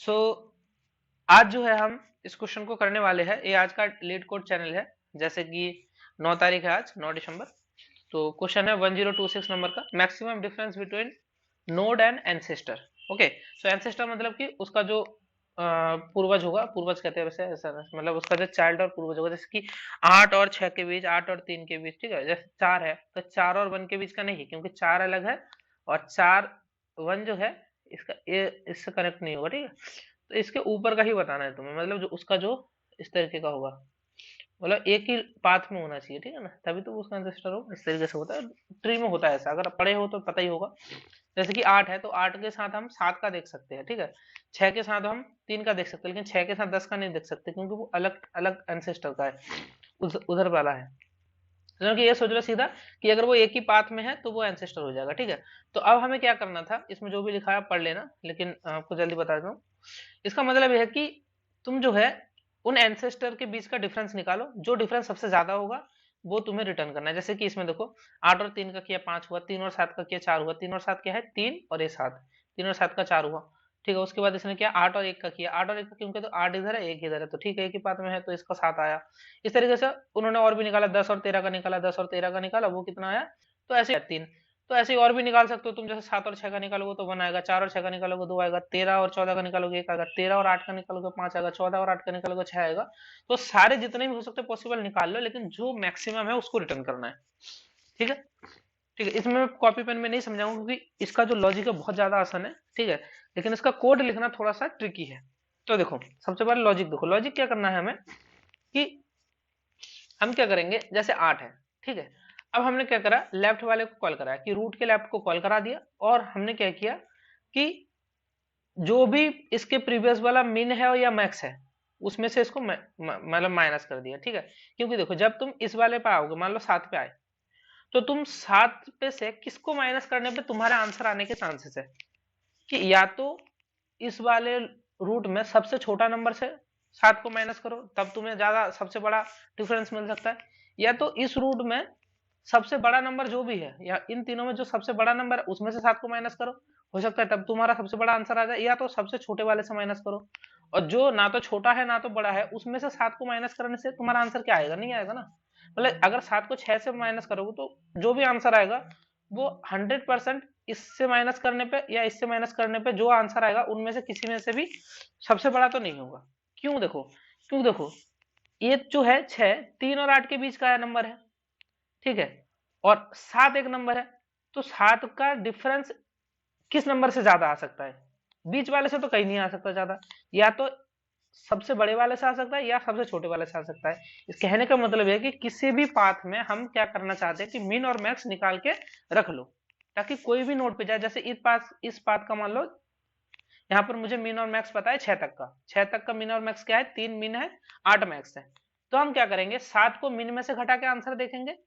सो आज जो है हम इस क्वेश्चन को करने वाले हैं। ये आज का लीड कोड चैनल है। जैसे कि 9 तारीख है, आज 9 दिसंबर। तो क्वेश्चन है 1026 नंबर का, maximum difference between node and ancestor. Okay, so ancestor मतलब कि उसका जो पूर्वज होगा, पूर्वज कहते हैं वैसे, ऐसा मतलब उसका जो चाइल्ड और पूर्वज होगा। जैसे कि 8 और 6 के बीच, 8 और 3 के बीच, ठीक है। जैसे 4 है तो 4 और 1 के बीच का नहीं, क्योंकि 4 अलग है और 4 1 जो है इसका ये इससे कनेक्ट नहीं होगा, ठीक है। तो इसके ऊपर का ही बताना है तुम्हें, मतलब जो उसका जो इस तरीके का होगा, मतलब एक ही पाथ में होना चाहिए, ठीक है ना, तभी तो उसका एंसेस्टर हो। इस तरीके से होता है, ट्री में होता है ऐसा, अगर पढ़े हो तो पता ही होगा। जैसे कि 8 है तो 8 के साथ हम 7 का देख सकते हैं, ठीक है। 6 के साथ हम 3 का देख सकते हैं, लेकिन 6 के साथ 10 का नहीं देख सकते, क्योंकि वो अलग अलग एंसेस्टर का है, उधर वाला है। क्योंकि ये सोच लो सीधा कि अगर वो एक ही पाथ में है तो वो एंसेस्टर हो जाएगा, ठीक है। तो अब हमें क्या करना था, इसमें जो भी लिखा है पढ़ लेना, लेकिन आपको जल्दी बता देता हूँ। इसका मतलब यह है कि तुम जो है उन एंसेस्टर के बीच का डिफरेंस निकालो, जो डिफरेंस सबसे ज्यादा होगा वो तुम्हें रिटर्न करना है। जैसे कि इसमें देखो, 8 और 3 का किया 5 हुआ, 3 और 7 का किया 4 हुआ, 3 और 7 क्या है 3 और ये 7, 3 और 7 का 4 हुआ, ठीक है। उसके बाद इसने किया 8 और 1 का किया, 8 और 1 का, क्योंकि तो 8 इधर है 1 इधर है, तो ठीक है, एक ही पाथ में है तो इसका 7 आया। इस तरीके से उन्होंने और भी निकाला, 10 और 13 का निकाला, 10 और 13 का निकाला, वो कितना आया, तो ऐसे 3। तो ऐसे ही और भी निकाल सकते हो तुम, जैसे 7 और 6 का निकालोगे तो 1 आएगा, 4 और 6 का निकालोगे 2 आएगा, 13 और 14 का निकालोगे 1 आएगा, 13 और 8 का निकालोगे 5 आएगा, 14 और 8 का निकालोगे 6 आएगा। तो सारे जितने भी हो सकते पॉसिबल निकाल लो, लेकिन जो मैक्सिमम है उसको रिटर्न करना है, ठीक है। ठीक है, इसमें मैं कॉपी पेन में नहीं समझाऊंगा, क्योंकि इसका जो लॉजिक है बहुत ज्यादा आसान है, ठीक है। लेकिन इसका कोड लिखना थोड़ा सा ट्रिकी है। तो देखो, सबसे पहले लॉजिक देखो, लॉजिक क्या करना है हमें, कि हम क्या करेंगे, जैसे 8 है, ठीक है। अब हमने क्या करा, लेफ्ट वाले को कॉल करा, कि रूट के लेफ्ट को कॉल करा दिया, और हमने क्या किया कि जो भी इसके प्रीवियस वाला मिन है या मैक्स है, उसमें से इसको मतलब माइनस कर दिया, ठीक है। क्योंकि देखो, जब तुम इस वाले पे आओगे, मान लो 7 पे आए, तो तुम 7 पे से किसको माइनस करने पे तुम्हारा आंसर आने के चांसेस है, कि या तो इस वाले रूट में सबसे छोटा नंबर से 7 को माइनस करो, तब तुम्हें ज्यादा सबसे बड़ा डिफरेंस मिल सकता है, या तो इस रूट में सबसे बड़ा नंबर जो भी है, या इन तीनों में जो सबसे बड़ा नंबर है उसमें से 7 को माइनस करो, हो सकता है तब तुम्हारा सबसे बड़ा आंसर आ जाए, या तो सबसे छोटे वाले से माइनस करो, और जो ना तो छोटा है ना तो बड़ा है, उसमें से 7 को माइनस करने से तुम्हारा आंसर क्या आएगा, नहीं आएगा ना। मतलब अगर 7 को 6 से माइनस करोगे तो जो भी आंसर आएगा वो 100% इससे माइनस करने पे या इससे माइनस करने पे जो आंसर आएगा उनमें से किसी में से भी सबसे बड़ा तो नहीं होगा। क्यों देखो, क्यों देखो, ये जो है 6 3 और 8 के बीच का नंबर है, ठीक है, और 7 एक नंबर है, तो 7 का डिफरेंस किस नंबर से ज्यादा आ सकता है, बीच वाले से तो कहीं नहीं आ सकता ज्यादा, या तो सबसे बड़े वाले से आ सकता है या सबसे छोटे वाले से आ सकता है। इस कहने का मतलब है कि किसी भी पाथ में हम क्या करना चाहते हैं, कि मिन और मैक्स निकाल के रख लो, ताकि कोई भी नोड पे जाए। जैसे इस पाथ का मान लो, यहाँ पर मुझे मिन और मैक्स पता है 6 तक का, 6 तक का मिन और मैक्स क्या है, 3 मिन है 8 मैक्स है। तो हम क्या करेंगे, 7 को मिन में से घटा के आंसर देखेंगे,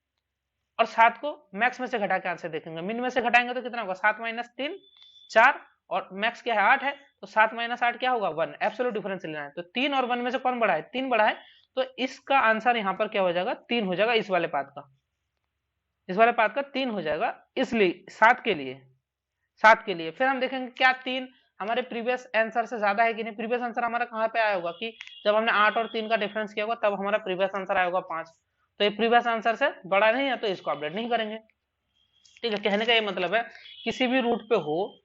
और 7 को मैक्स में से घटा के आंसर देखेंगे। मिन में से घटाएंगे तो कितना होगा, 7 माइनस 3 4, और मैक्स क्या है 8 है, तो 7 माइनस 8 क्या होगा 1, एब्सोल्यूट डिफरेंस लेना है। तो 3 और 1 में से कौन बड़ा है, 3 बड़ा है, तो इसका आंसर यहाँ पर क्या हो जाएगा, 3 हो जाएगा, इस वाले पाथ का, इस वाले पाथ का 3 हो जाएगा, इसलिए 7 के लिए, 7 के लिए। फिर हम देखेंगे क्या 3 हमारे प्रीवियस आंसर से ज्यादा है कि नहीं। प्रीवियस आंसर हमारा कहाँ पे आया होगा, कि जब हमने 8 और 3 का डिफरेंस किया होगा तब हमारा प्रीवियस आंसर आया होगा 5, तो ये प्रीवियस आंसर से बड़ा नहीं है, तो इसको अपडेट नहीं करेंगे, ठीक है। कहने का ये मतलब है, किसी भी रूट पे हो,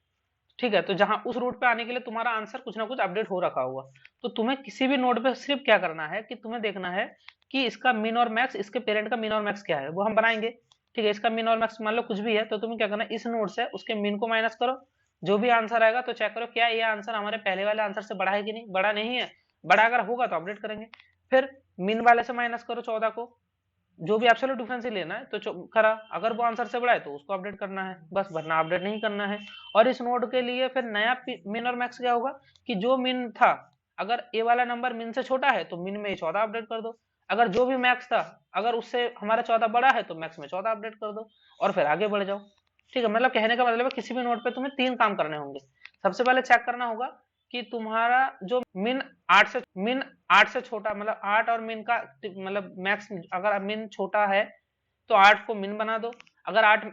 ठीक है, तो जहां उस रूट पे आने के लिए तुम्हारा आंसर कुछ ना कुछ अपडेट हो रखा होगा, तो तुम्हें किसी भी नोड पे सिर्फ क्या करना है, कि तुम्हें देखना है कि इसका मिन और मैक्स, इसके पेरेंट का मिन और मैक्स क्या है, वो हम बनाएंगे, ठीक है। इसका मिन और मैक्स मान लो कुछ भी है, तो तुम्हें क्या करना है, इस नोड से उसके मिन को माइनस करो, जो भी आंसर आएगा तो चेक करो क्या ये आंसर हमारे पहले वाले आंसर से बड़ा है कि नहीं, बड़ा नहीं है, बड़ा अगर होगा तो अपडेट करेंगे। फिर मिन वाले से माइनस करो 14 को, जो भी एब्सोल्यूट डिफरेंस ही लेना है तो करा, अगर वो आंसर से बड़ा है तो उसको अपडेट करना है, बस, वरना अपडेट नहीं करना है। और इस नोड के लिए फिर नया मिन और मैक्स क्या होगा, कि जो मिन था, अगर ए वाला नंबर मिन से छोटा है तो मिन में 14 अपडेट कर दो, अगर जो भी मैक्स था अगर उससे हमारा 14 बड़ा है तो मैक्स में 14 अपडेट कर दो, और फिर आगे बढ़ जाओ, ठीक है। मतलब कहने का मतलब है, किसी भी नोड पे तुम्हें 3 काम करने होंगे। सबसे पहले चेक करना होगा कि तुम्हारा जो मिन 8 से छोटा, मतलब 8 और मिन का मतलब मैक्स, अगर मिन छोटा है तो 8 को मिन बना दो, अगर 8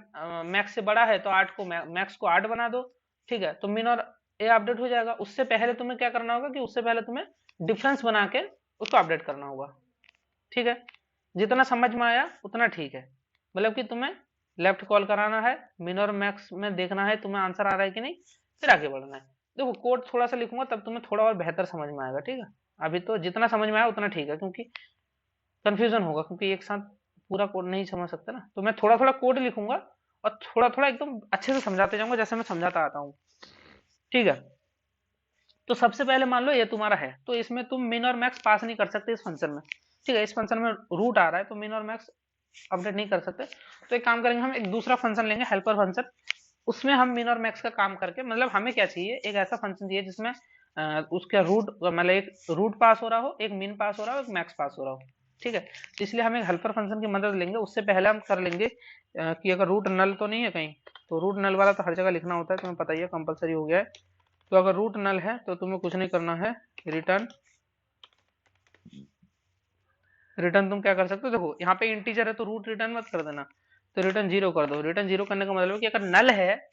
मैक्स से बड़ा है तो 8 को मैक्स को 8 बना दो, ठीक है। तो मिन और ए अपडेट हो जाएगा। उससे पहले तुम्हें क्या करना होगा कि उससे पहले तुम्हें डिफरेंस बना के उसको अपडेट करना होगा। ठीक है, जितना समझ में आया उतना ठीक है। मतलब कि तुम्हें लेफ्ट कॉल कराना है, मिन और मैक्स में देखना है तुम्हें आंसर आ रहा है कि नहीं, फिर आगे बढ़ना है। देखो कोड थोड़ा सा लिखूंगा तब तुम्हें थोड़ा और बेहतर समझ में आएगा। ठीक है, अभी तो जितना समझ में आया उतना ठीक है, क्योंकि कंफ्यूजन होगा, क्योंकि एक साथ पूरा कोड नहीं समझ सकते ना। तो मैं थोड़ा थोड़ा कोड लिखूंगा और थोड़ा थोड़ा एकदम अच्छे से समझाते जाऊंगा जैसे मैं समझाता आता हूँ। ठीक है, तो सबसे पहले मान लो ये तुम्हारा है, तो इसमें तुम मिन और मैक्स पास नहीं कर सकते इस फंक्शन में। ठीक है, इस फंक्शन में रूट आ रहा है तो मिन और मैक्स अपडेट नहीं कर सकते। तो एक काम करेंगे, हम एक दूसरा फंक्शन लेंगे, हेल्पर फंक्शन। उसमें हम मिन और मैक्स का काम करके, मतलब हमें क्या चाहिए, एक ऐसा फंक्शन चाहिए जिसमें उसका रूट, मतलब एक रूट पास हो रहा हो, एक मिन पास हो रहा हो, एक मैक्स पास हो रहा हो। ठीक है, तो इसलिए हम एक हेल्पर फंक्शन की मदद लेंगे। उससे पहले हम कर लेंगे कि अगर रूट नल तो नहीं है कहीं, तो रूट नल वाला तो हर जगह लिखना होता है, तुम्हें पता ही है, कंपलसरी हो गया है। तो अगर रूट नल है तो तुम्हें कुछ नहीं करना है, रिटर्न रिटर्न तुम क्या कर सकते हो, देखो यहाँ पे इंटीजर है तो रूट रिटर्न मत कर देना, तो रिटर्न जीरो कर दो। रिटर्न जीरो करने का मतलब है कि अगर नल है,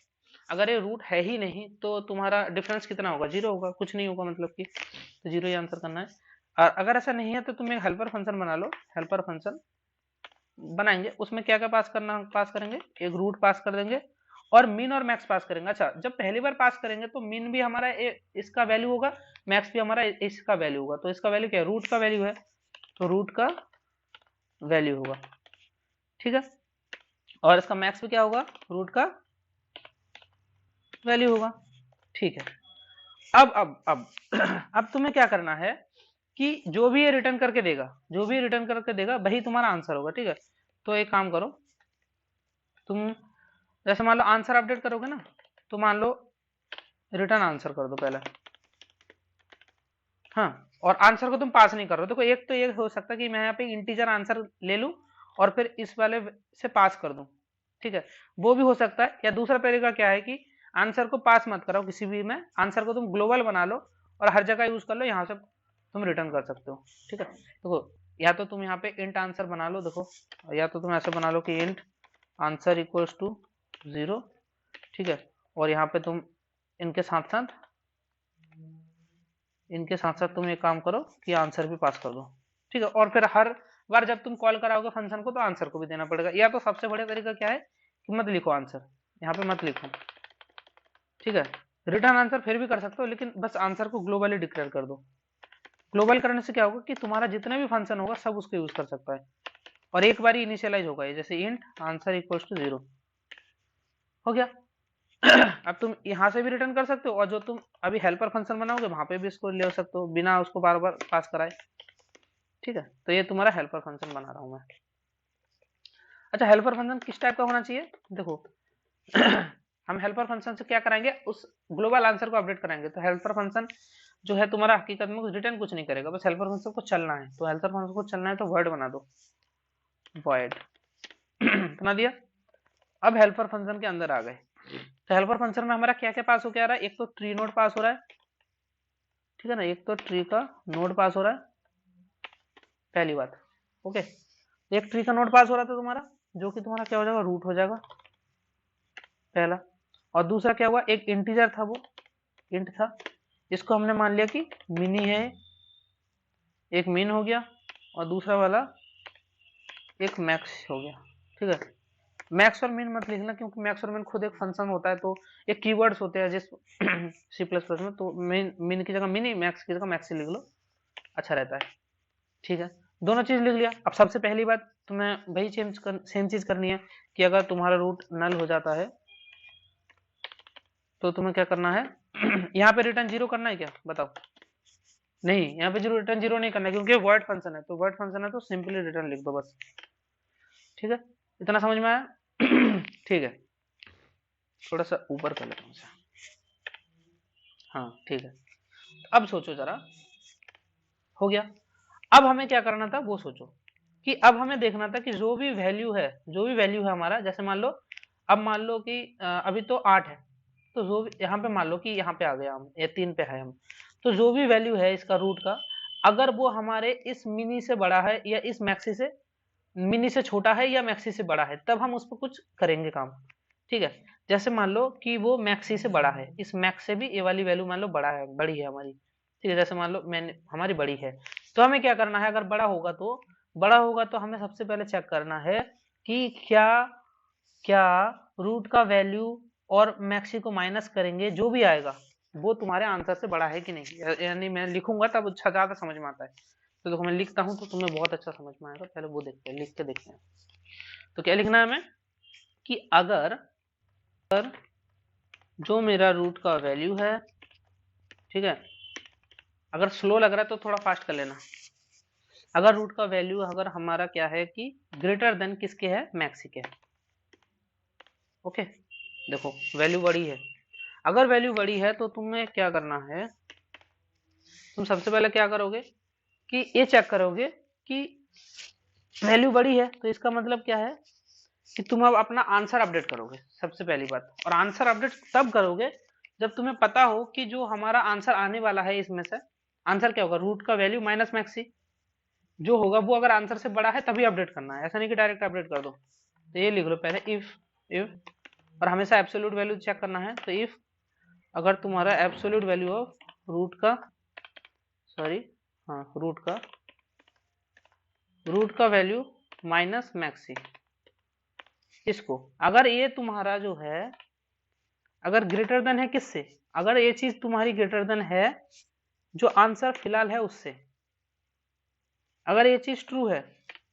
अगर ये रूट है ही नहीं, तो तुम्हारा डिफरेंस कितना होगा, जीरो होगा, कुछ नहीं होगा, मतलब कि तो जीरो ही आंसर करना है। और अगर ऐसा नहीं है तो तुम एक हेल्पर फंक्शन बना लो। हेल्पर फंक्शन बनाएंगे, उसमें क्या क्या पास करेंगे, एक रूट पास कर देंगे और मिन और मैक्स पास करेंगे। अच्छा, जब पहली बार पास करेंगे तो मिन भी हमारा इसका वैल्यू होगा, मैक्स भी हमारा इसका वैल्यू होगा। तो इसका वैल्यू क्या है, रूट का वैल्यू है, तो रूट का वैल्यू होगा। ठीक है, और इसका मैक्स भी क्या होगा, रूट का वैल्यू होगा। ठीक है, अब अब तुम्हें क्या करना है कि जो भी ये रिटर्न करके देगा, जो भी रिटर्न करके देगा वही तुम्हारा आंसर होगा। ठीक है, तो एक काम करो, तुम जैसे मान लो आंसर अपडेट करोगे ना, तो मान लो रिटर्न आंसर कर दो पहले। हाँ, और आंसर को तुम पास नहीं कर रहे हो। देखो एक तो ये हो सकता है कि मैं यहाँ पे इंटीजर आंसर ले लूं और फिर इस वाले से पास कर दूं। ठीक है, वो भी हो सकता है। या दूसरा तरीका क्या है कि आंसर को पास मत करो किसी भी में, आंसर को तुम ग्लोबल बना लो और हर जगह यूज कर लो, यहाँ से तुम रिटर्न कर सकते हो। ठीक है, देखो या तो तुम यहाँ पे इंट आंसर बना लो, देखो, या तो तुम ऐसे बना लो कि इंट आंसर इक्वल्स टू 0। ठीक है, और यहाँ पे तुम इनके साथ साथ तुम एक काम करो कि आंसर भी पास कर दो। ठीक है, और फिर हर बार जब तुम कॉल कराओगे फंक्शन को तो आंसर को भी देना पड़ेगा। या तो सबसे बढ़िया तरीका क्या है कि मत लिखो आंसर, यहाँ पे मत लिखो। ठीक है, रिटर्न आंसर फिर भी कर सकते हो, लेकिन बस आंसर को ग्लोबली डिक्लेयर कर दो। ग्लोबल करने से क्या होगा कि तुम्हारा जितना भी फंक्शन होगा सब उसको यूज कर सकता है, और एक बार इनिशियलाइज होगा ये, जैसे इंट आंसर इक्वल्स टू 0 हो गया। अब तुम यहाँ से भी रिटर्न कर सकते हो, और जो तुम अभी हेल्पर फंक्शन बनाओगे वहां पे भी इसको ले सकते हो बिना उसको बार बार पास कराए। ठीक है, तो ये तुम्हारा हेल्पर फंक्शन बना रहा हूं मैं। अच्छा, हेल्पर फंक्शन किस टाइप का होना चाहिए, देखो हम हेल्पर फंक्शन से क्या कराएंगे, उस ग्लोबल आंसर को अपडेट कराएंगे। तो हेल्पर फंक्शन जो है तुम्हारा हकीकत में कुछ रिटर्न कुछ नहीं करेगा, बस हेल्पर फंक्शन को चलना है। तो हेल्पर फंक्शन को चलना है तो वर्ड बना दो, वॉइड बना दिया। अब हेल्पर फंक्शन के अंदर आ गए, तो हेल्पर फंक्शन में हमारा क्या क्या पास होकर आ रहा है, एक तो ट्री नोड पास हो रहा है। ठीक है ना, एक तो ट्री का नोड पास हो रहा है, पहली बात। ओके, एक ट्री का नोड पास हो रहा था तुम्हारा, जो कि तुम्हारा क्या हो जाएगा, रूट हो जाएगा पहला। और दूसरा क्या हुआ, एक इंटीजर था, वो इंट था, इसको हमने मान लिया कि मिनी है, एक मिन हो गया, और दूसरा वाला एक मैक्स हो गया। ठीक है, मैक्स और मिन मत लिखना, क्योंकि मैक्स और मिन खुद एक फंक्शन होता है, तो एक कीवर्ड्स होते हैं जिस सी प्लस प्लस में, तो मिन की जगह मिनी, मैक्स की जगह मैक्स लिख लो, अच्छा रहता है। ठीक है, दोनों चीज लिख लिया। अब सबसे पहली बात तुम्हें वही सेम चीज करनी है कि अगर तुम्हारा रूट नल हो जाता है तो तुम्हें क्या करना है यहाँ पे रिटर्न जीरो करना है क्या, बताओ। नहीं, यहाँ पे जीरो रिटर्न जीरो नहीं करना है, क्योंकि वर्ड फंक्शन है, तो वर्ड फंक्शन है तो सिंपली रिटर्न लिख दो बस। ठीक है, इतना समझ में आया ठीक है, थोड़ा सा ऊपर कर लेता हूँ। हाँ ठीक है, अब सोचो जरा, हो गया। अब हमें क्या करना था वो सोचो, कि अब हमें देखना था कि जो भी वैल्यू है, हमारा, जैसे मान लो, अब मान लो कि अभी तो 8 है, तो जो भी यहाँ पे मान लो कि यहाँ पे आ गया हम, ये 3 पे है हम, तो जो भी वैल्यू है इसका रूट का, अगर वो हमारे इस मिनी से बड़ा है या इस मैक्सी से, मिनी से छोटा है या मैक्सी से बड़ा है, तब हम उस पर कुछ करेंगे काम। ठीक है। जैसे मान लो कि वो मैक्सी से बड़ा है, इस मैक्स से भी ये वाली वैल्यू मान लो बड़ा है, बड़ी है हमारी, ठीक है। जैसे मान लो मैंने हमारी बड़ी है, तो हमें क्या करना है, अगर बड़ा होगा तो हमें सबसे पहले चेक करना है कि क्या क्या रूट का वैल्यू और मैक्सी को माइनस करेंगे जो भी आएगा वो तुम्हारे आंसर से बड़ा है कि नहीं। यानी मैं लिखूंगा तब अच्छा ज्यादा समझ में आता है। तो देखो मैं लिखता हूँ तो तुम्हें बहुत अच्छा समझ में आएगा। पहले वो देखते हैं, लिख के देखते हैं। तो क्या लिखना है हमें कि अगर जो मेरा रूट का वैल्यू है, ठीक है, अगर स्लो लग रहा है तो थोड़ा फास्ट कर लेना। अगर रूट का वैल्यू अगर हमारा क्या है कि ग्रेटर देन किसके है, मैक्सी के है। ओके, देखो वैल्यू बड़ी है। अगर वैल्यू बड़ी है तो तुम्हें क्या करना है, तुम सबसे पहले क्या करोगे कि ये चेक करोगे कि वैल्यू बड़ी है तो इसका मतलब क्या है कि तुम अब अपना आंसर अपडेट करोगे सबसे पहली बात। और आंसर अपडेट तब करोगे जब तुम्हें पता हो कि जो हमारा आंसर आने वाला है इसमें से आंसर क्या होगा, रूट का वैल्यू माइनस मैक्सी जो होगा वो अगर आंसर से बड़ा है तभी अपडेट करना है, ऐसा नहीं कि डायरेक्ट अपडेट कर दो। तो ये लिख लो पहले, इफ और हमेशा एब्सोल्यूट वैल्यू चेक करना है। तो इफ अगर तुम्हारा एब्सोल्यूट वैल्यू ऑफ रूट का सॉरी हाँ रूट का वैल्यू माइनस मैक्सी, इसको अगर ये तुम्हारा जो है अगर ग्रेटर देन है किससे, अगर ये चीज तुम्हारी ग्रेटर देन है जो आंसर फिलहाल है उससे, अगर ये चीज ट्रू है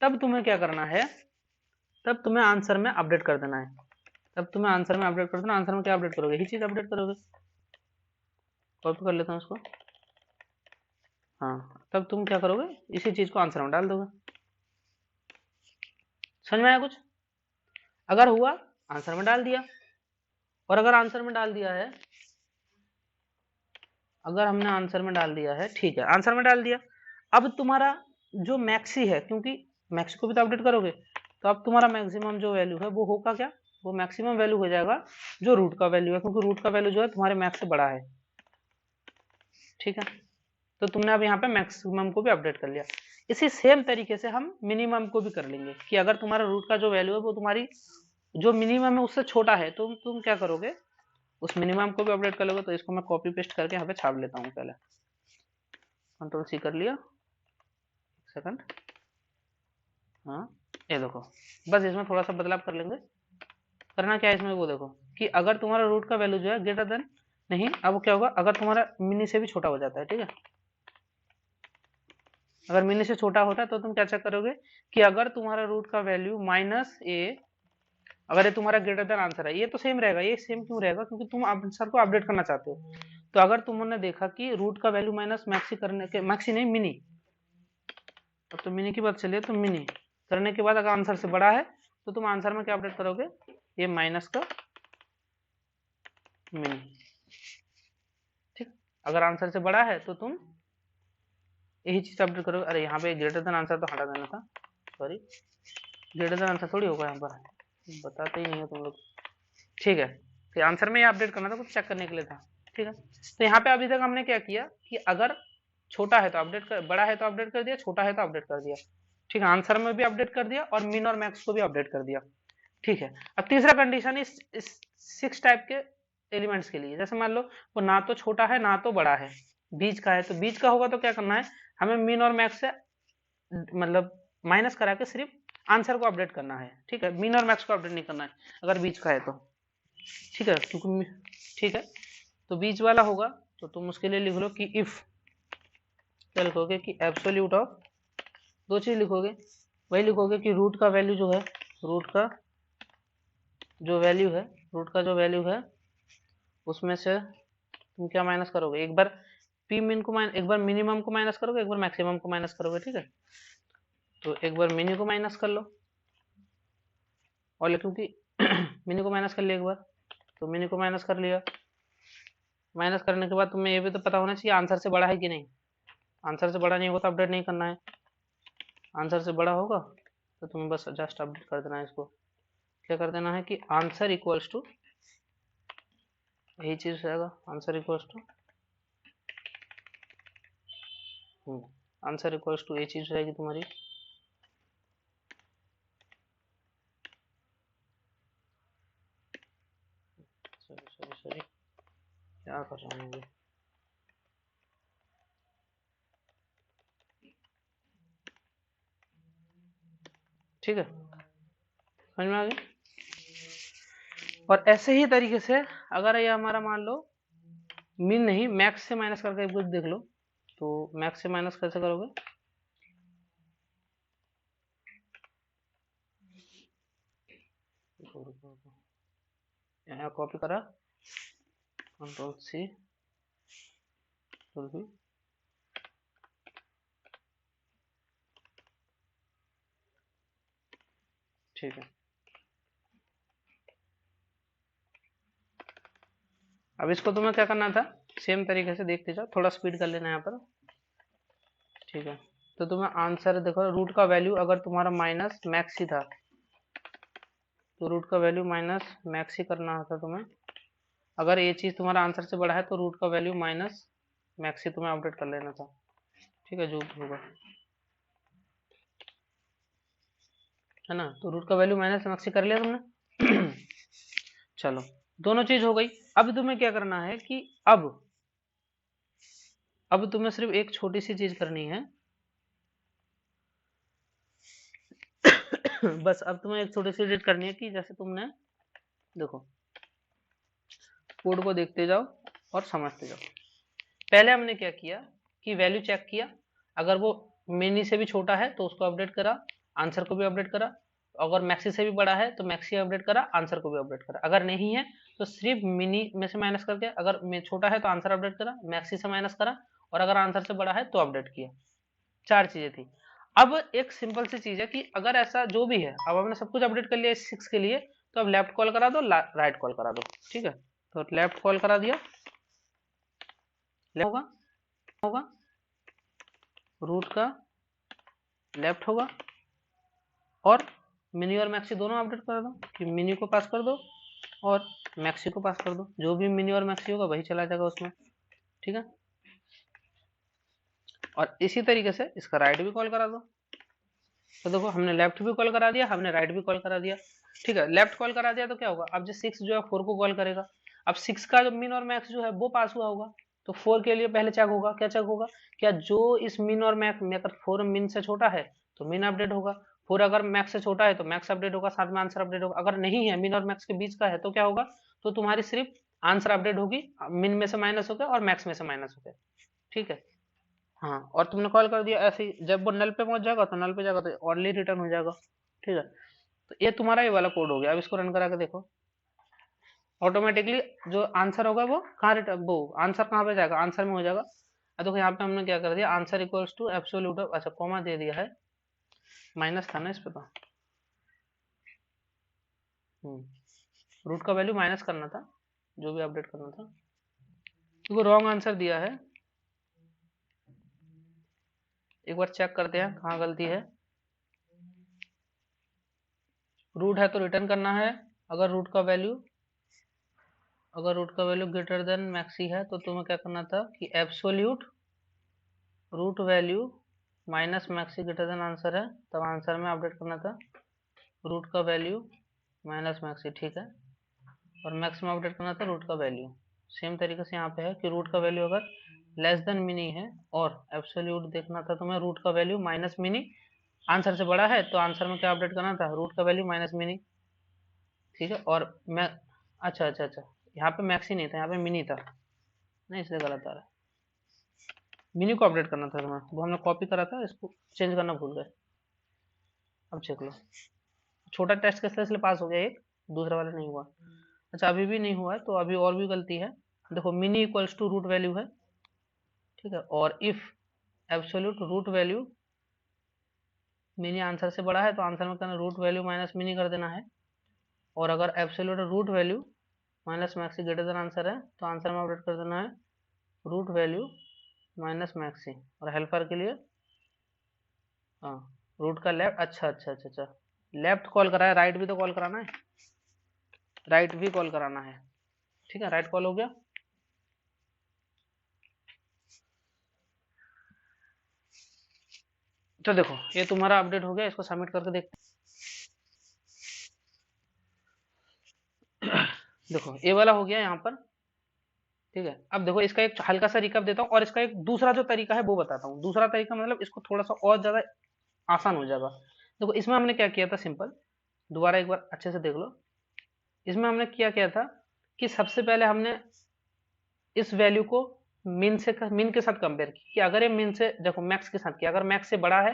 तब तुम्हें क्या करना है, तब तुम्हें आंसर में अपडेट कर देना है। तब तुम्हें आंसर में अपडेट कर देना। आंसर में क्या अपडेट करोगे, यही चीज अपडेट करोगे। कॉपी कर लेता हूँ इसको। हाँ, तब तुम क्या करोगे, इसी चीज को आंसर में डाल दोगे। समझ में आया कुछ? अगर हुआ आंसर में डाल दिया, और अगर आंसर में डाल दिया है, अगर हमने आंसर में डाल दिया है, ठीक है, आंसर में डाल दिया। अब तुम्हारा जो मैक्सी है, क्योंकि मैक्सी को भी तो अपडेट करोगे, तो अब तुम्हारा मैक्सिमम जो वैल्यू है वो होगा क्या, वो मैक्सिमम वैल्यू हो जाएगा जो रूट का वैल्यू है, क्योंकि रूट का वैल्यू जो है तुम्हारे मैक्स से बड़ा है। ठीक है, तो तुमने अब यहाँ पे मैक्सिमम को भी अपडेट कर लिया। इसी सेम तरीके से हम मिनिमम को भी कर लेंगे कि अगर तुम्हारा रूट का जो वैल्यू है वो तुम्हारी जो मिनिमम है उससे छोटा है तो तुम क्या करोगे, उस मिनिमम को भी अपडेट कर लोगे। तो इसको मैं कॉपी पेस्ट करके यहाँ पे छाप लेता हूँ पहले, कंट्रोल सी कर लिया, सेकंड। हाँ, ये देखो, बस इसमें थोड़ा सा बदलाव कर लेंगे। करना क्या है इसमें, वो देखो कि अगर तुम्हारा रूट का वैल्यू जो है ग्रेटर देन, नहीं अब क्या होगा, अगर तुम्हारा मिनी से भी छोटा हो जाता है, ठीक है, अगर मिनी से छोटा होता है तो तुम क्या चेक करोगे कि अगर तुम्हारा रूट का वैल्यू माइनस ए, अगर ये तुम्हारा ग्रेटर देन आंसर है, ये तो सेम रहेगा। ये सेम क्यों रहेगा, क्योंकि तुम आंसर को अपडेट करना चाहते हो। तो अगर तुमने देखा कि रूट का वैल्यू माइनस मैक्सी करने के, मैक्सी नहीं मिनी, अब तो मिनी की बात चलिए, तो मिनी करने के बाद अगर आंसर से बड़ा है तो तुम आंसर में क्या अपडेट करोगे, ये माइनस का मिनी। ठीक, अगर आंसर से बड़ा है तो तुम यही चीज अपडेट करोगे। अरे यहाँ पे ग्रेटर देन आंसर तो हटा देना था, सॉरी, ग्रेटर देन आंसर थोड़ी होगा यहाँ पर, बताते ही नहीं हो तुम लोग। ठीक है, तो आंसर में ये अपडेट करना था, कुछ चेक करने के लिए था। ठीक है, तो यहाँ पे अभी तक हमने क्या किया कि अगर छोटा है तो अपडेट कर, बड़ा है तो अपडेट कर दिया, छोटा है तो अपडेट कर दिया। ठीक है, आंसर में भी अपडेट कर दिया और मिन और मैक्स को भी अपडेट कर दिया। ठीक है, अब तीसरा कंडीशन इस 6 टाइप के एलिमेंट्स के लिए, जैसे मान लो वो ना तो छोटा है ना तो बड़ा है, बीच का है, तो बीच का होगा तो क्या करना है, हमें मिन और मैक्स से मतलब माइनस करा के सिर्फ आंसर को अपडेट करना है। ठीक है, मिन और मैक्स को अपडेट नहीं करना है अगर बीच का है तो। ठीक है, क्योंकि ठीक है, तो बीच वाला होगा तो तुम उसके लिए लिख लो कि इफ, क्या लिखोगे कि एब्सोल्यूट ऑफ, दो चीज लिखोगे, वही लिखोगे कि रूट का वैल्यू जो है, रूट का जो वैल्यू है, रूट का जो वैल्यू है उसमें से तुम क्या माइनस करोगे, एक बार पी मिन को एक बार मिनिमम को माइनस करोगे, एक बार मैक्सिमम को माइनस करोगे। ठीक है, तो एक बार मिनी को माइनस कर लो, और क्योंकि मिनी को माइनस कर लिया एक बार, तो मिनी को माइनस कर लिया। माइनस करने के बाद तुम्हें ये भी तो पता होना चाहिए आंसर से बड़ा है कि नहीं। आंसर से बड़ा नहीं होगा तो अपडेट नहीं करना है, आंसर से बड़ा होगा तो तुम्हें बस जस्ट अपडेट कर देना है। इसको क्या कर देना है कि आंसर इक्वल्स टू, यही चीज रहेगा, answer equals to answer equals to ये चीज रहेगी तुम्हारी, जाएंगे। ठीक है, समझ में आ गया। और ऐसे ही तरीके से अगर ये हमारा मान लो मीन नहीं, मैक्स से माइनस करके कुछ देख लो, तो मैक्स से माइनस कैसे करोगे? यहाँ कॉपी करा, कंट्रोल सी, कंट्रोल वी, ठीक है। अब इसको तुम्हें क्या करना था, सेम तरीके से देखते जाओ, थोड़ा स्पीड कर लेना यहाँ पर, ठीक है। तो तुम्हें आंसर देखो, रूट का वैल्यू अगर तुम्हारा माइनस मैक्स ही था तो रूट का वैल्यू माइनस मैक्स ही करना था तुम्हें। अगर ये चीज़ तुम्हारा आंसर से बड़ा है तो रूट का वैल्यू माइनस मैक्स ही तुम्हें अपडेट कर लेना था, ठीक है, जो भी होगा, है ना। तो रूट का वैल्यू माइनस मैक्स ही कर लिया तुमने। चलो, दोनों चीज हो गई। अब तुम्हें क्या करना है कि अब तुम्हें सिर्फ एक छोटी सी चीज करनी है। बस अब तुम्हें एक छोटी सी चीज करनी है कि जैसे तुमने देखो, कोड को देखते जाओ और समझते जाओ। पहले हमने क्या किया कि वैल्यू चेक किया, अगर वो मिनी से भी छोटा है तो उसको अपडेट करा, आंसर को भी अपडेट करा। अगर मैक्सी से भी बड़ा है तो मैक्सी अपडेट करा, आंसर को भी अपडेट करा। अगर नहीं है तो सिर्फ मिनी में से माइनस करके, अगर छोटा है तो आंसर अपडेट करा, मैक्सी से माइनस करा, और अगर आंसर से बड़ा है तो अपडेट किया। चार चीजें थी। अब एक सिंपल सी चीज है कि अगर ऐसा जो भी है, अब हमने सब कुछ अपडेट कर लिया इस 6 के लिए, तो अब लेफ्ट कॉल करा दो, राइट कॉल करा दो, ठीक है। तो लेफ्ट कॉल करा दिया, होगा होगा रूट का लेफ्ट होगा, और मिनी और मैक्सी दोनों अपडेट कर दो कि मिनी को पास कर दो और मैक्सी को पास कर दो, जो भी मिनी और मैक्सी होगा वही चला जाएगा उसमें, ठीक है। और इसी तरीके से इसका राइट भी कॉल करा दो। तो देखो, हमने लेफ्ट भी कॉल करा दिया, हमने राइट भी कॉल करा दिया, ठीक है। लेफ्ट कॉल करा दिया तो क्या होगा, अब जो 6 जो है 4 को कॉल करेगा। अब 6 का जो मिन और मैक्स जो है वो पास हुआ होगा, तो 4 के लिए पहले चेक होगा, क्या चेक होगा, क्या जो इस मिन और मैक्स में, अगर 4 मिन से छोटा है तो मिन अपडेट होगा, 4 अगर मैक्स से छोटा है तो मैक्स अपडेट होगा, साथ में आंसर अपडेट होगा। अगर नहीं है, मिन और मैक्स के बीच का है, तो क्या होगा, तो तुम्हारी सिर्फ आंसर अपडेट होगी, मिन में से माइनस होकर और मैक्स में से माइनस होकर, ठीक है। हाँ, और तुमने कॉल कर दिया ऐसे ही, जब वो नल पे पहुंच जाएगा तो नल पे जाएगा तो ओनली रिटर्न हो जाएगा, ठीक है। तो ये तुम्हारा ये वाला कोड हो गया। अब इसको रन करा के देखो, ऑटोमेटिकली जो आंसर होगा वो कहाँ रिटर्न, वो आंसर कहाँ पे जाएगा, आंसर में हो जाएगा। अब देखो यहाँ पे हमने क्या कर दिया, answer equals to absolute of, अच्छा कॉमा दे दिया है, माइनस था ना इस पे तो, रूट का वैल्यू माइनस करना था, जो भी अपडेट करना था, क्योंकि रॉन्ग आंसर दिया है। एक बार चेक करते हैं कहाँ गलती है। रूट है तो रिटर्न करना है, अगर रूट का वैल्यू ग्रेटर देन मैक्सी है तो तुम्हें क्या करना था कि absolute root value minus maxi greater than answer है, तब आंसर में अपडेट करना था रूट का वैल्यू माइनस मैक्सी, ठीक है। और मैक्स में अपडेट करना था रूट का वैल्यू। सेम तरीके से यहाँ पे है कि रूट का वैल्यू अगर लेस देन मिनी है, और एब्सोल्यूट देखना था तुम्हें रूट का वैल्यू माइनस मिनी, आंसर से बड़ा है तो आंसर में क्या अपडेट करना था, रूट का वैल्यू माइनस मिनी, ठीक है। और मैं, अच्छा अच्छा अच्छा, यहाँ पे मैक्सी नहीं था, यहाँ पे मिनी था, नहीं इसलिए गलत आ रहा है। मिनी को अपडेट करना था तुम्हें, वो हमने कॉपी करा था, इसको चेंज करना भूल गए। अब चेक लो, छोटा टेस्ट कैसे इसलिए पास हो गया एक, दूसरा वाला नहीं हुआ। अच्छा, अभी भी नहीं हुआ है तो अभी और भी गलती है। देखो, mini equals to root value है, ठीक है। और if absolute root value mini answer से बड़ा है तो आंसर में करना रूट वैल्यू माइनस मिनी कर देना है। और अगर absolute root value minus maxi greater than answer है तो आंसर में अपडेट कर देना है रूट वैल्यू माइनस मैक्सी। और हेल्पर के लिए हाँ, रूट का लेफ्ट, अच्छा अच्छा अच्छा अच्छा, लेफ्ट कॉल करा है, राइट भी तो कॉल कराना है, राइट भी कॉल कराना है, ठीक है। राइट कॉल हो गया। तो देखो, ये तुम्हारा अपडेट हो गया, इसको सबमिट करके देखते हैं। देखो, ये वाला हो गया यहाँ पर, ठीक है, अब देखो इसका एक हल्का सा रिकैप देता हूँ और इसका एक दूसरा जो तरीका है वो बताता हूँ। दूसरा तरीका मतलब इसको थोड़ा सा और ज्यादा आसान हो जाएगा। देखो इसमें हमने क्या किया था, सिंपल, दोबारा एक बार अच्छे से देख लो। इसमें हमने क्या था कि सबसे पहले हमने इस वैल्यू को मीन के साथ कंपेयर किया कि अगर ये मीन से, देखो मैक्स के साथ किया, अगर मैक्स से बड़ा है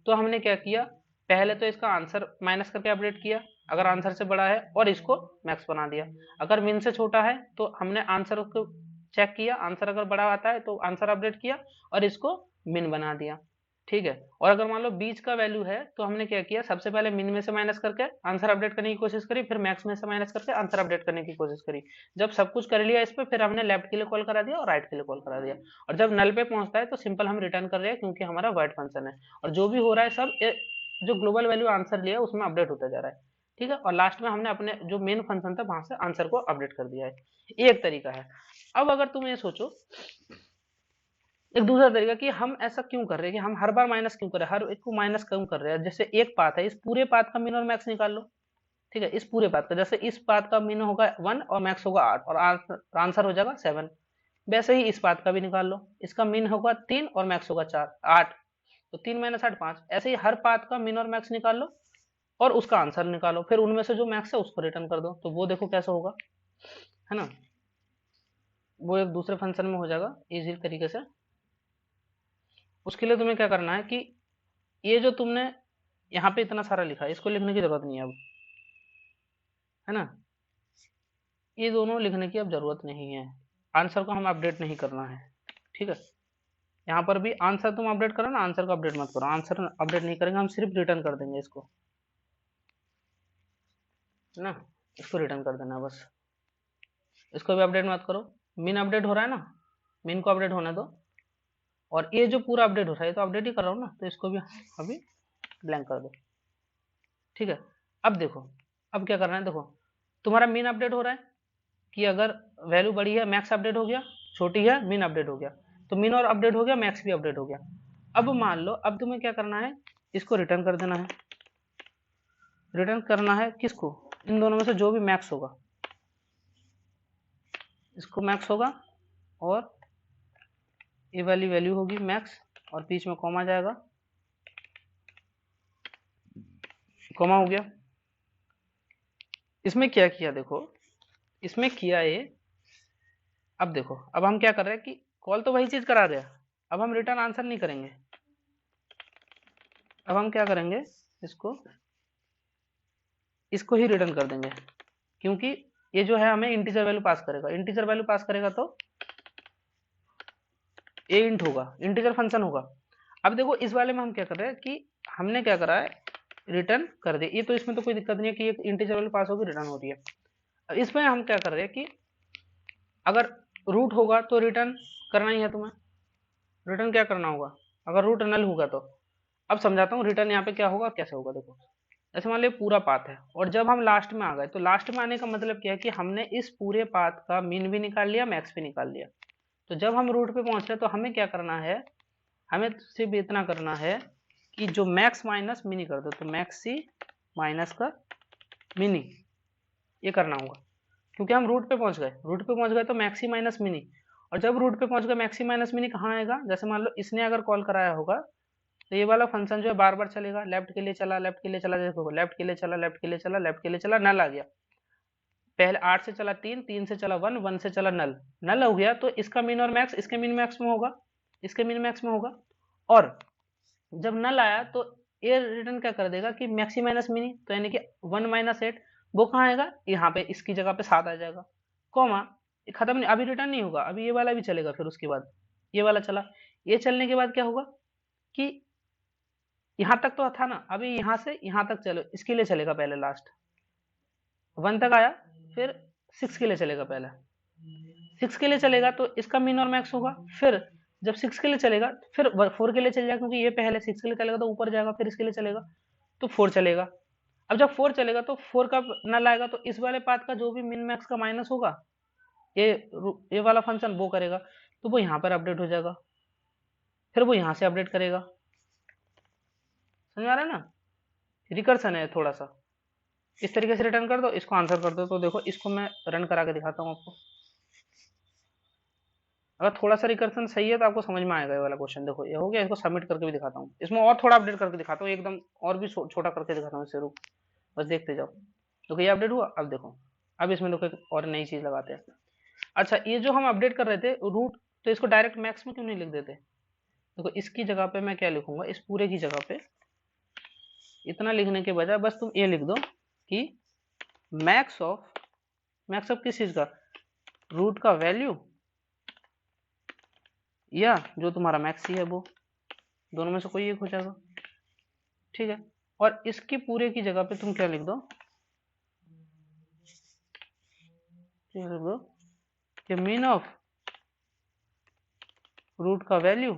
तो हमने क्या किया, पहले तो इसका आंसर माइनस करके अपडेट किया अगर आंसर से बड़ा है, और इसको मैक्स बना दिया। अगर मीन से छोटा है तो हमने आंसर को चेक किया, आंसर अगर बड़ा आता है तो आंसर अपडेट किया और इसको मिन बना दिया। ठीक है, और अगर मान लो बीच का वैल्यू है तो हमने क्या किया, सबसे पहले मिन में से माइनस करके आंसर अपडेट करने की कोशिश करी, फिर मैक्स में से माइनस करके आंसर अपडेट करने की कोशिश करी। जब सब कुछ कर लिया इस पे, फिर हमने लेफ्ट के लिए कॉल करा दिया और राइट के लिए कॉल करा दिया। और जब नल पे पहुंचता है तो सिंपल हम रिटर्न कर रहे हैं क्योंकि हमारा वाइड फंक्शन है, और जो भी हो रहा है सब जो ग्लोबल वैल्यू आंसर लिया है उसमें अपडेट होता जा रहा है। ठीक है, और लास्ट में हमने अपने जो मेन फंक्शन था वहां से आंसर को अपडेट कर दिया है। ये एक तरीका है। अब अगर तुम ये सोचो एक दूसरा तरीका कि हम ऐसा क्यों कर रहे हैं, कि हम हर बार माइनस क्यों कर रहे हैं, हर एक को माइनस क्यों कर रहे हैं। जैसे एक पाथ है, इस पूरे पाथ का मीन और मैक्स निकाल लो। ठीक है, इस पूरे पाथ का, जैसे इस पाथ का मीन होगा 1 और मैक्स होगा 8 और आंसर हो जाएगा 7। वैसे ही इस पाथ का भी निकाल लो, इसका मीन होगा 3 और मैक्स होगा 4 8, तो 3 माइनस 8 5। ऐसे ही हर पाथ का मीन और मैक्स निकाल लो और उसका आंसर निकालो, फिर उनमें से जो मैक्स है उसको रिटर्न कर दो, तो वो देखो कैसा होगा, है ना। वो एक दूसरे फंक्शन में हो जाएगा इजी तरीके से। उसके लिए तुम्हें क्या करना है कि ये जो तुमने यहाँ पे इतना सारा लिखा है इसको लिखने की जरूरत नहीं है अब, है ना। ये दोनों लिखने की अब जरूरत नहीं है, आंसर को हम अपडेट नहीं करना है। ठीक है, यहाँ पर भी आंसर तुम अपडेट करो ना, आंसर को अपडेट मत करो, आंसर अपडेट नहीं करेंगे हम, सिर्फ रिटर्न कर देंगे इसको, है ना। इसको रिटर्न कर देना बस, इसको भी अपडेट मत करो। मीन अपडेट हो रहा है ना, मीन को अपडेट होने दो, और ये जो पूरा अपडेट हो रहा है ये तो अपडेट ही कर रहा हूँ ना, तो इसको भी अभी ब्लैंक कर दो। ठीक है, अब देखो, अब क्या करना है, देखो तुम्हारा मीन अपडेट हो रहा है कि अगर वैल्यू बड़ी है मैक्स अपडेट हो गया, छोटी है मीन अपडेट हो गया, तो मीन और अपडेट हो गया, मैक्स भी अपडेट हो गया। अब मान लो अब तुम्हें क्या करना है, इसको रिटर्न कर देना है। रिटर्न करना है किसको, इन दोनों में से जो भी मैक्स होगा, इसको मैक्स होगा और ये वाली वैल्यू होगी मैक्स, और बीच में कॉमा जाएगा, कॉमा हो गया। इसमें क्या किया देखो, इसमें किया ये, अब देखो अब हम क्या कर रहे हैं कि कॉल तो वही चीज करा रहे हैं, अब हम रिटर्न आंसर नहीं करेंगे। अब हम क्या करेंगे, इसको इसको ही रिटर्न कर देंगे, क्योंकि ये जो है हमें इंटीजर वैल्यू पास करेगा, इंटीजर वैल्यू पास करेगा तो ए इंट होगा, इंटीजर फंक्शन होगा। अब देखो इस वाले में हम क्या कर रहे हैं कि हमने क्या करा है, रिटर्न कर दे, ये तो इसमें तो कोई दिक्कत नहीं है कि ये इंटीजर वैल्यू पास होगी रिटर्न होती है। अब इसमें हम क्या कर रहे हैं कि अगर रूट होगा तो रिटर्न करना ही है तुम्हें, रिटर्न क्या करना होगा, अगर रूट नल होगा तो। अब समझाता हूँ रिटर्न यहाँ पे क्या होगा कैसे होगा। देखो जैसे मान लो पूरा पाथ है और जब हम लास्ट में आ गए, तो लास्ट में आने का मतलब क्या है कि हमने इस पूरे पाथ का मीन भी निकाल लिया, मैक्स भी निकाल लिया। तो जब हम रूट पे पहुंच रहे तो हमें क्या करना है, हमें सिर्फ इतना करना है कि जो मैक्स माइनस मिनी कर दो, तो मैक्स सी माइनस का मिनी, ये करना होगा। क्योंकि हम रूट पे पहुंच गए, रूट पे पहुंच गए तो मैक्सी माइनस मिनी, और जब रूट पे पहुंच गए मैक्सी माइनस मिनी कहाँ आएगा, जैसे मान लो इसने अगर कॉल कराया होगा तो ये वाला फंक्शन जो है बार बार चलेगा, लेफ्ट के लिए चला, लेफ्ट के लिए चला, देखो लेफ्ट के लिए चला, लेफ्ट के लिए चला, लेफ्ट के लिए चला, नल आ गया। पहले 8 से चला 3, 3 से चला 1, 1 से चला नल, नल हो गया, तो इसका मिन और मैक्स इसके मिन मैक्स में होगा, इसके मिन मैक्स में होगा। और जब नल आया तो ये रिटर्न क्या कर देगा कि मैक्सी माइनस मिनी, तो यानी कि 1 माइनस 8, वो कहाँ आएगा, यहाँ पे इसकी जगह पे 7 आ जाएगा, कॉमा, खत्म नहीं, अभी रिटर्न नहीं होगा, अभी ये वाला भी चलेगा, फिर उसके बाद ये वाला चला, ये चलने के बाद क्या होगा कि यहाँ तक तो था ना, अभी यहाँ से यहाँ तक चलो, इसके लिए चलेगा पहले, लास्ट 1 तक आया, फिर 6 के लिए चलेगा, पहले 6 के लिए चलेगा तो इसका मिन और मैक्स होगा, फिर जब 6 के लिए चलेगा फिर 4 के लिए चल जाएगा, क्योंकि ये पहले 6 के लिए चलेगा तो ऊपर जाएगा, फिर इसके लिए चलेगा तो 4 चलेगा। अब जब 4 चलेगा तो 4 का नल आएगा, तो इस वाले पाथ का जो भी मिन मैक्स का माइनस होगा, ये ये वाला फंक्शन वो करेगा, तो वो यहाँ पर अपडेट हो जाएगा, फिर वो यहाँ से अपडेट करेगा। समझ आ रहा है ना, रिकर्सन है थोड़ा सा। इस तरीके से रिटर्न कर दो, इसको आंसर कर दो। तो देखो इसको मैं रन करा के दिखाता हूँ आपको। अगर थोड़ा सा रिकर्सन सही है तो आपको समझ में आएगा ये वाला क्वेश्चन। देखो ये हो गया, इसको सबमिट करके भी दिखाता हूँ, इसमें और थोड़ा अपडेट करके दिखाता हूँ एकदम, और भी छोटा करके दिखाता हूँ इससे, रुक बस देखते जाओ। देखो ये अपडेट हुआ, अब देखो, अब इसमें देखो एक और नई चीज लगाते हैं। अच्छा ये जो हम अपडेट कर रहे थे रूट, तो इसको डायरेक्ट मैक्स में क्यों नहीं लिख देते? देखो इसकी जगह पे मैं क्या लिखूंगा, इस पूरे की जगह पे इतना लिखने के बजाय बस तुम ये लिख दो कि मैक्स ऑफ किस चीज का, रूट का वैल्यू, या जो तुम्हारा मैक्स ही है वो, दोनों में से कोई एक हो जाएगा, ठीक है। और इसकी पूरे की जगह पे तुम क्या लिख दो, क्या लिख दो कि मीन ऑफ रूट का वैल्यू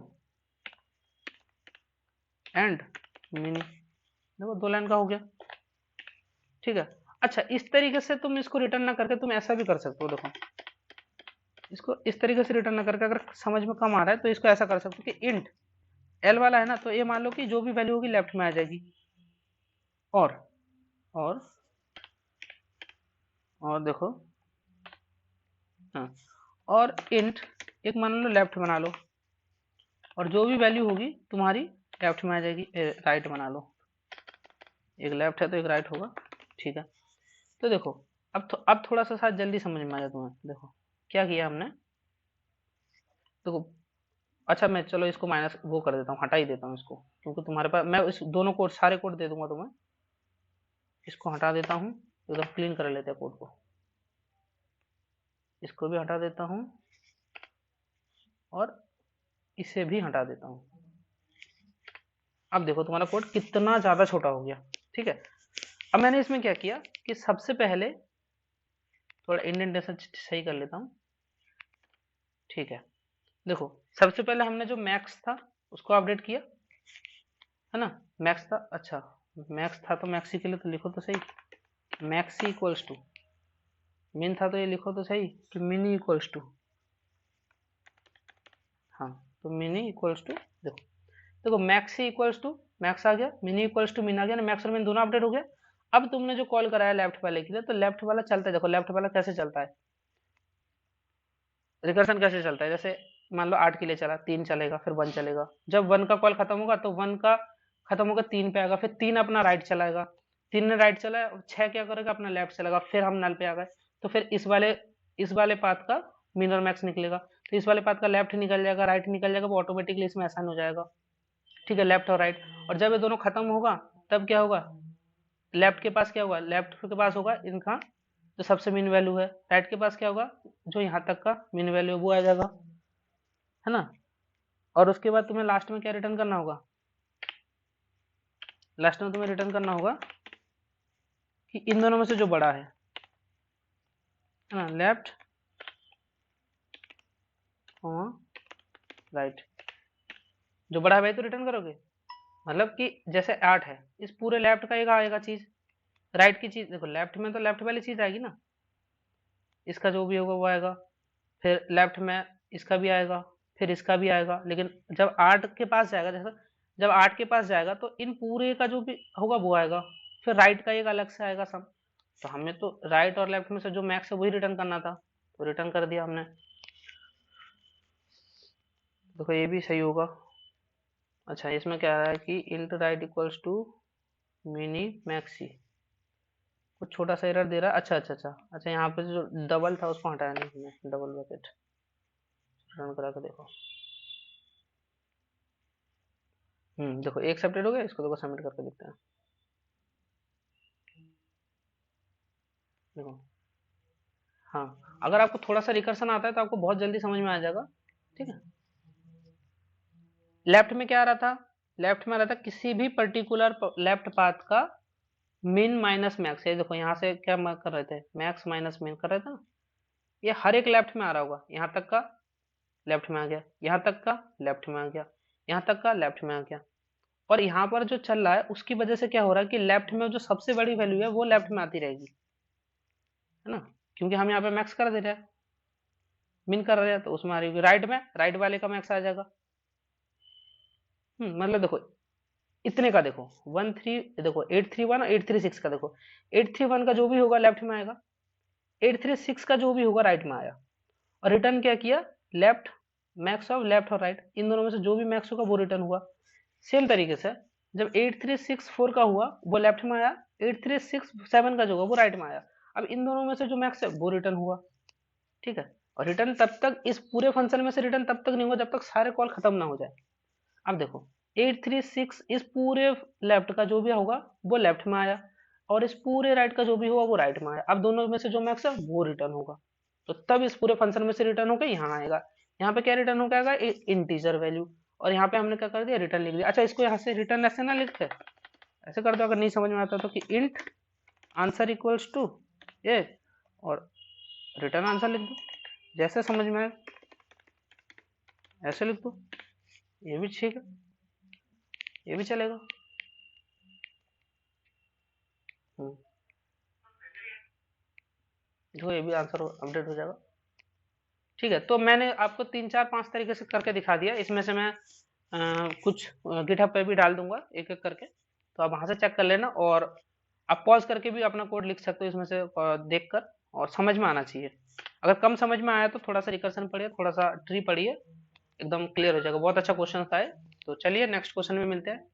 एंड मीन। देखो 2 लाइन का हो गया, ठीक है। अच्छा इस तरीके से तुम इसको रिटर्न ना करके तुम ऐसा भी कर सकते हो, देखो इसको इस तरीके से रिटर्न ना करके, अगर समझ में कम आ रहा है तो इसको ऐसा कर सकते हो कि इंट एल वाला है ना, तो ये मान लो कि जो भी वैल्यू होगी लेफ्ट में आ जाएगी, और और और देखो, हाँ, और इंट एक मान लो लेफ्ट बना लो, और जो भी वैल्यू होगी तुम्हारी लेफ्ट में आ जाएगी, राइट बना लो, एक लेफ्ट है तो एक राइट होगा, ठीक है। तो देखो अब थोड़ा सा शायद जल्दी समझ में आ जाए तुम्हें। देखो क्या किया हमने, देखो अच्छा मैं चलो इसको माइनस वो कर देता हूँ, हटा ही देता हूँ इसको, क्योंकि तुम्हारे पास मैं इस दोनों कोड सारे कोड दे दूंगा तुम्हें, इसको हटा देता हूँ, एकदम क्लीन कर लेते हैं कोड को, इसको भी हटा देता हूँ और इसे भी हटा देता हूँ। अब देखो तुम्हारा कोड कितना ज्यादा छोटा हो गया, ठीक है। अब मैंने इसमें क्या किया कि सबसे पहले थोड़ा इंडेंटेशन सही कर लेता हूँ, ठीक है। देखो सबसे पहले हमने जो मैक्स था उसको अपडेट किया, है ना, मैक्स था, अच्छा मैक्स था तो मैक्सी के लिए तो लिखो तो सही, मैक्सी इक्वल्स टू मिन था, तो ये लिखो तो सही कि मिनी इक्वल्स टू, हाँ तो मिनी इक्वल्स टू, देखो देखो मैक्सी इक्वल्स टू मैक्स आ गया, मिनी इक्वल्स टू मिन आ गया ना, मैक्स और मिन दोनों अपडेट हो गया। अब तुमने जो कॉल कराया लेफ्ट वाले के लिए, तो लेफ्ट वाला चलता है, देखो लेफ्ट वाला कैसे चलता है, रिकर्सन कैसे चलता है, जैसे मान लो 8 के लिए चला, 3 चलेगा, फिर 1 चलेगा, जब 1 का कॉल खत्म होगा तो 1 का खत्म होगा 3 पे आएगा, फिर 3 अपना राइट चलाएगा, 3 ने राइट चलाया, 6 क्या करेगा अपना लेफ्ट चलेगा, फिर हम नल पे आ गए, तो फिर इस वाले पाथ का मिन और मैक्स निकलेगा, तो इस वाले पाथ का लेफ्ट निकल जाएगा, राइट निकल जाएगा, वो ऑटोमेटिकली इसमें आसान हो जाएगा, ठीक है, लेफ्ट और राइट। और जब ये दोनों खत्म होगा तब क्या होगा, लेफ्ट के पास क्या होगा, लेफ्ट के पास होगा इनका जो सबसे मिन वैल्यू है, राइट के पास क्या होगा, जो यहाँ तक का मिन वैल्यू है वो आ जाएगा, है ना। और उसके बाद तुम्हें लास्ट में क्या रिटर्न करना होगा, लास्ट में तुम्हें रिटर्न करना होगा कि इन दोनों में से जो बड़ा है ना, लेफ्ट राइट, जो बड़ा है भाई तो रिटर्न करोगे, मतलब कि जैसे 8 है, इस पूरे लेफ्ट का एक आएगा चीज, राइट की चीज, देखो लेफ्ट में तो लेफ्ट वाली चीज आएगी ना, इसका जो भी होगा वो आएगा, फिर लेफ्ट में इसका भी आएगा, फिर इसका भी आएगा, लेकिन जब 8 के पास जाएगा, जैसे जब 8 के पास जाएगा तो इन पूरे का जो भी होगा वो आएगा, फिर राइट का एक अलग से आएगा सम। तो हमें तो राइट और लेफ्ट में से जो मैक्स है वही रिटर्न करना था, तो रिटर्न कर दिया हमने। देखो ये भी सही होगा। अच्छा इसमें क्या है कि int right equals to mini maxi, कुछ छोटा सा एरर दे रहा है, अच्छा अच्छा अच्छा अच्छा, यहाँ पे जो डबल था उसको हटाया नहीं हमने, डबल ब्रैकेट रन करा के देखो, देखो एक एक्सेप्टेड हो गया, इसको देखो सबमिट करके देखते हैं, देखो, हाँ अगर आपको थोड़ा सा रिकर्सन आता है तो आपको बहुत जल्दी समझ में आ जाएगा, ठीक है। लेफ्ट में क्या आ रहा था, लेफ्ट में आ रहा था किसी भी पर्टिकुलर लेफ्ट पाथ का मिन माइनस मैक्स, ये देखो यहाँ से क्या कर रहे थे, मैक्स माइनस मिन कर रहे थे ना, ये हर एक लेफ्ट में आ रहा होगा, यहाँ तक का लेफ्ट में आ गया, यहाँ तक का लेफ्ट में आ गया, यहाँ तक का लेफ्ट में आ गया, और यहाँ पर जो चल रहा है उसकी वजह से क्या हो रहा है कि लेफ्ट में जो सबसे बड़ी वैल्यू है वो लेफ्ट में आती रहेगी, है ना, क्योंकि हम यहाँ पे मैक्स कर दे रहे हैं, मिन कर रहे हैं, तो उसमें आ रही होगी, राइट में राइट वाले का मैक्स आ जाएगा, मतलब देखो इतने का देखो 13, देखो 831 और 836 का, देखो 831 का जो भी होगा लेफ्ट में आएगा, 836 का जो भी होगा राइट में आया, और रिटर्न क्या किया, लेफ्ट मैक्स ऑफ लेफ्ट और राइट, इन दोनों में से जो भी मैक्स होगा वो रिटर्न हुआ। सेम तरीके से जब 8364 का हुआ वो लेफ्ट में आया, 8367 का जो होगा वो राइट में आया। अब इन दोनों में से जो मैक्स है वो रिटर्न हुआ, ठीक है। और रिटर्न तब तक, इस पूरे फंक्शन में से रिटर्न तब तक नहीं होगा जब तक सारे कॉल खत्म ना हो जाए। अब देखो 836 इस पूरे लेफ्ट का जो भी होगा वो लेफ्ट में आया, और इस पूरे राइट का जो भी होगा वो राइट में आया। अब दोनों में से जो मैक्स है वो रिटर्न होगा, तो तब इस पूरे फंक्शन में से रिटर्न होकर यहाँ आएगा। यहाँ पे क्या रिटर्न होकर आएगा, इंटीजर वैल्यू। और यहाँ पे हमने क्या कर दिया, रिटर्न लिख दिया। अच्छा, इसको यहाँ से रिटर्न ऐसे ना लिखते, ऐसे कर दो अगर नहीं समझ में आता तो, कि इंट आंसर इक्वल्स टू ये, और रिटर्न आंसर लिख दो, जैसे समझ में आए ऐसे लिख दो। ये भी ठीक है, ये भी चलेगा। देखो ये भी आंसर अपडेट हो जाएगा, ठीक है। तो मैंने आपको 3 4 5 तरीके से करके दिखा दिया। इसमें से मैं कुछ गिटहब पे भी डाल दूंगा एक एक करके, तो आप वहां से चेक कर लेना। और आप पॉज करके भी अपना कोड लिख सकते हो इसमें से देख कर, और समझ में आना चाहिए। अगर कम समझ में आया तो थोड़ा सा रिकर्सन पढ़िए, थोड़ा सा ट्री पढ़िए, एकदम क्लियर हो जाएगा। बहुत अच्छा क्वेश्चन था ये। तो चलिए नेक्स्ट क्वेश्चन में मिलते हैं।